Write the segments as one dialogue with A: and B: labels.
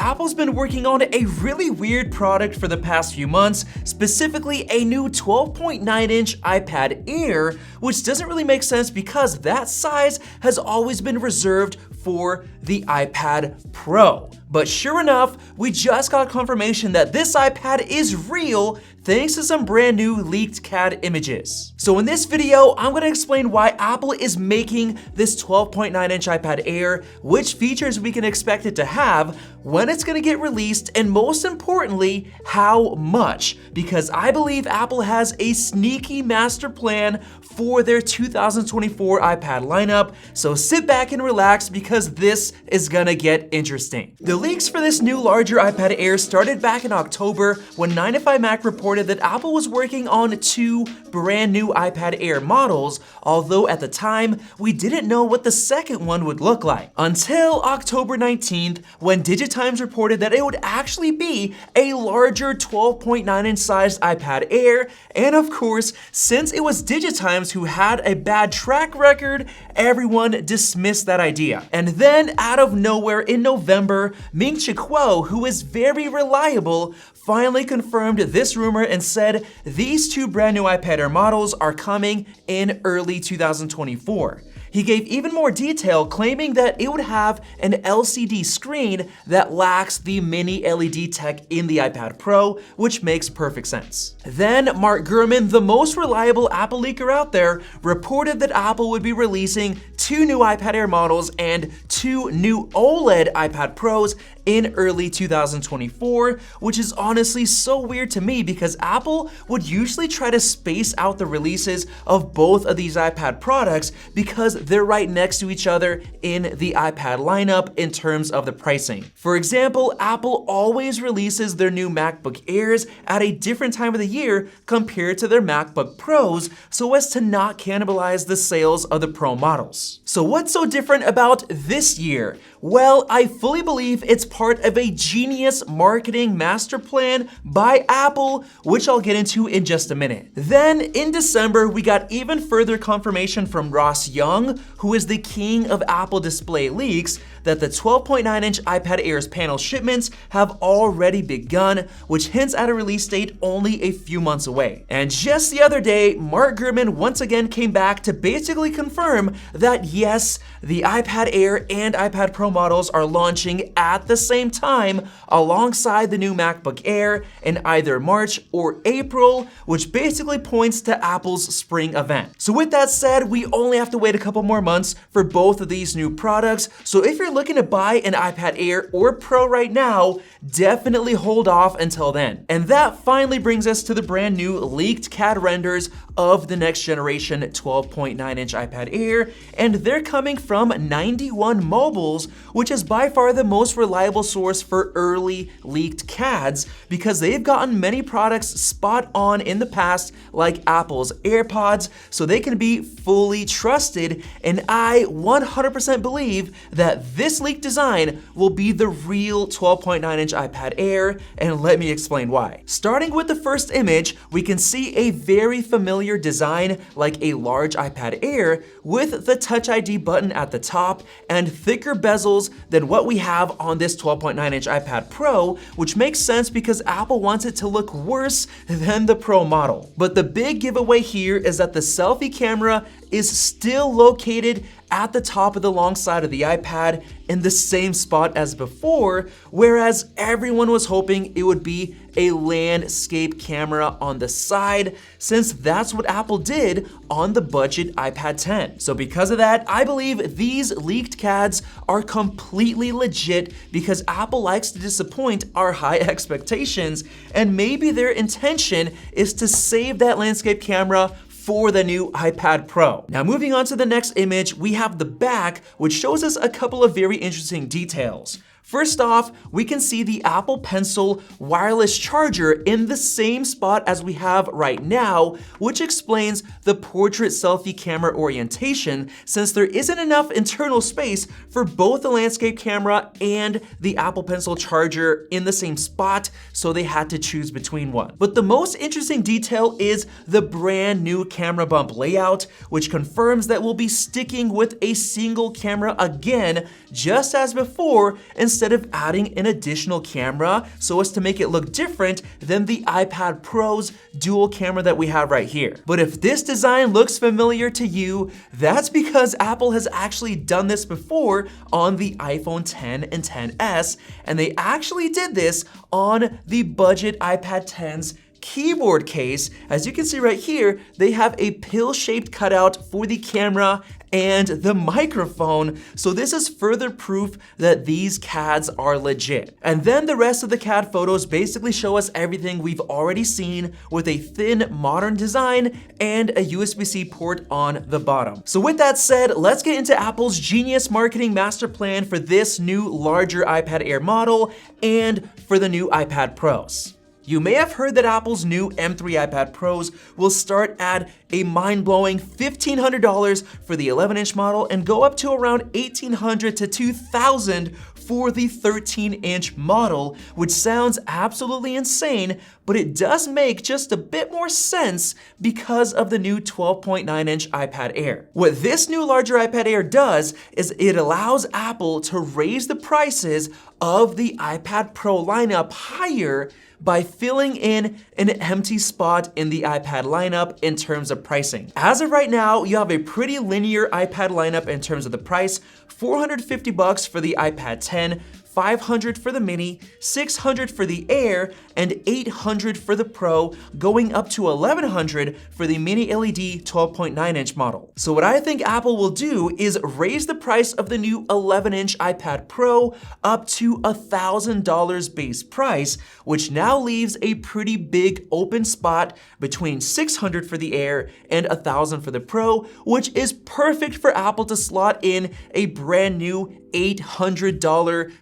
A: Apple's been working on a really weird product for the past few months, specifically a new 12.9-inch iPad Air, which doesn't really make sense because that size has always been reserved for the iPad Pro. But sure enough, we just got confirmation that this iPad is real thanks to some brand new leaked CAD images. So in this video, I'm gonna explain why Apple is making this 12.9-inch iPad Air, which features we can expect it to have, when it's gonna get released, and most importantly, how much. Because I believe Apple has a sneaky master plan for their 2024 iPad lineup, so sit back and relax because this is gonna get interesting. The leaks for this new larger iPad Air started back in October when 9to5Mac reported that Apple was working on 2 brand new iPad Air models, although at the time, we didn't know what the second one would look like. Until October 19th, when Digitimes reported that it would actually be a larger 12.9-inch sized iPad Air, and of course, since it was Digitimes who had a bad track record, everyone dismissed that idea. And then, out of nowhere in November, Ming-Chi Kuo, who is very reliable, finally confirmed this rumor and said these 2 brand new iPad Air models are coming in early 2024. He gave even more detail, claiming that it would have an LCD screen that lacks the mini LED tech in the iPad Pro, which makes perfect sense. Then Mark Gurman, the most reliable Apple leaker out there, reported that Apple would be releasing 2 new iPad Air models and 2 new OLED iPad Pros in early 2024, which is honestly so weird to me because Apple would usually try to space out the releases of both of these iPad products because they're right next to each other in the iPad lineup in terms of the pricing. For example, Apple always releases their new MacBook Airs at a different time of the year compared to their MacBook Pros so as to not cannibalize the sales of the Pro models. So what's so different about this year? Well, I fully believe it's part of a genius marketing master plan by Apple, which I'll get into in just a minute. Then in December, we got even further confirmation from Ross Young, who is the king of Apple display leaks, that the 12.9-inch iPad Air's panel shipments have already begun, which hints at a release date only a few months away. And just the other day, Mark Gurman once again came back to basically confirm that yes, the iPad Air and iPad Pro models are launching at the same time alongside the new MacBook Air in either March or April, which basically points to Apple's spring event. So with that said, we only have to wait a couple more months for both of these new products. So if you're looking to buy an iPad Air or Pro right now, definitely hold off until then. And that finally brings us to the brand new leaked CAD renders of the next generation 12.9-inch iPad Air, and they're coming from 91 Mobiles, which is by far the most reliable source for early leaked CADs because they've gotten many products spot on in the past, like Apple's AirPods, so they can be fully trusted, and I 100% believe that this leaked design will be the real 12.9-inch iPad Air, and let me explain why. Starting with the first image, we can see a very familiar design like a large iPad Air with the Touch ID button at the top and thicker bezels than what we have on this 12.9-inch iPad Pro, which makes sense because Apple wants it to look worse than the Pro model. But the big giveaway here is that the selfie camera is still located at the top of the long side of the iPad in the same spot as before, whereas everyone was hoping it would be a landscape camera on the side, since that's what Apple did on the budget iPad 10. So because of that, I believe these leaked CADs are completely legit because Apple likes to disappoint our high expectations, and maybe their intention is to save that landscape camera for the new iPad Pro. Now moving on to the next image, we have the back, which shows us a couple of very interesting details. First off, we can see the Apple Pencil wireless charger in the same spot as we have right now, which explains the portrait selfie camera orientation, since there isn't enough internal space for both the landscape camera and the Apple Pencil charger in the same spot, so they had to choose between one. But the most interesting detail is the brand new camera bump layout, which confirms that we'll be sticking with a single camera again, just as before, instead instead of adding an additional camera so as to make it look different than the iPad Pro's dual camera that we have right here. But if this design looks familiar to you, that's because Apple has actually done this before on the iPhone 10 and 10s, and they actually did this on the budget iPad 10's keyboard case. As you can see right here, they have a pill-shaped cutout for the camera and the microphone, so this is further proof that these CADs are legit. And then the rest of the CAD photos basically show us everything we've already seen with a thin, modern design and a USB-C port on the bottom. So with that said, let's get into Apple's genius marketing master plan for this new larger iPad Air model and for the new iPad Pros. You may have heard that Apple's new M3 iPad Pros will start at a mind-blowing $1,500 for the 11-inch model and go up to around $1,800 to $2,000 for the 13-inch model, which sounds absolutely insane, but it does make just a bit more sense because of the new 12.9-inch iPad Air. What this new larger iPad Air does is it allows Apple to raise the prices of the iPad Pro lineup higher by filling in an empty spot in the iPad lineup in terms of pricing. As of right now, you have a pretty linear iPad lineup in terms of the price: $450 for the iPad 10, $500 for the mini, $600 for the Air, and $800 for the Pro, going up to $1,100 for the mini LED 12.9-inch model. So what I think Apple will do is raise the price of the new 11-inch iPad Pro up to $1,000 base price, which now leaves a pretty big open spot between $600 for the Air and $1,000 for the Pro, which is perfect for Apple to slot in a brand new $800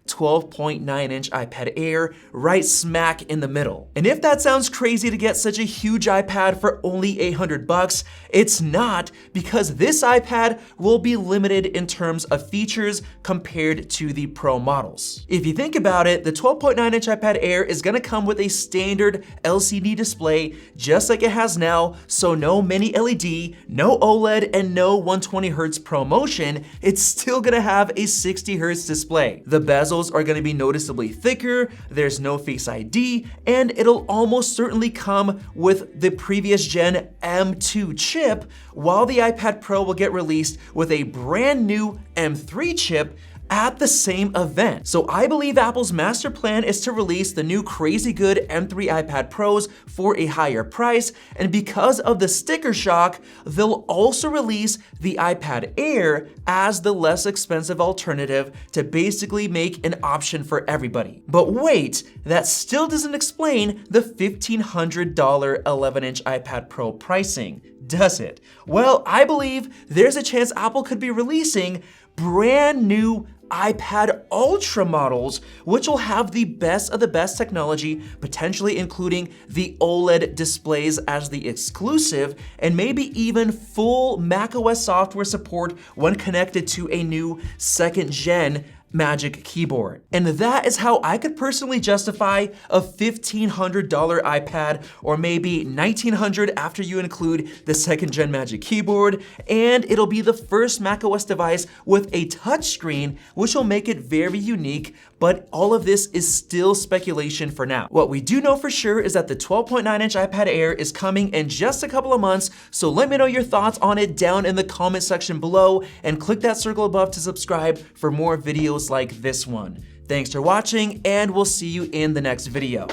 A: 12.9-inch iPad Air right smack in the middle. And if that sounds crazy to get such a huge iPad for only $800, it's not, because this iPad will be limited in terms of features compared to the Pro models. If you think about it, the 12.9-inch iPad Air is gonna come with a standard LCD display just like it has now, so no mini LED, no OLED, and no 120Hz ProMotion. It's still gonna have a 60Hz display. The bezels are gonna be noticeably thicker, there's no Face ID, and it'll almost certainly come with the previous gen M2 chip, while the iPad Pro will get released with a brand new M3 chip at the same event. So I believe Apple's master plan is to release the new crazy good M3 iPad Pros for a higher price, and because of the sticker shock, they'll also release the iPad Air as the less expensive alternative to basically make an option for everybody. But wait, that still doesn't explain the $1,500 11-inch iPad Pro pricing, does it? Well, I believe there's a chance Apple could be releasing brand new iPad Ultra models, which will have the best of the best technology, potentially including the OLED displays as the exclusive, and maybe even full macOS software support when connected to a new second-gen Magic Keyboard. And that is how I could personally justify a $1,500 iPad, or maybe $1,900 after you include the second-gen Magic Keyboard, and it'll be the first macOS device with a touchscreen, which will make it very unique, but all of this is still speculation for now. What we do know for sure is that the 12.9-inch iPad Air is coming in just a couple of months, so let me know your thoughts on it down in the comment section below, and click that circle above to subscribe for more videos like this one. Thanks for watching, and we'll see you in the next video.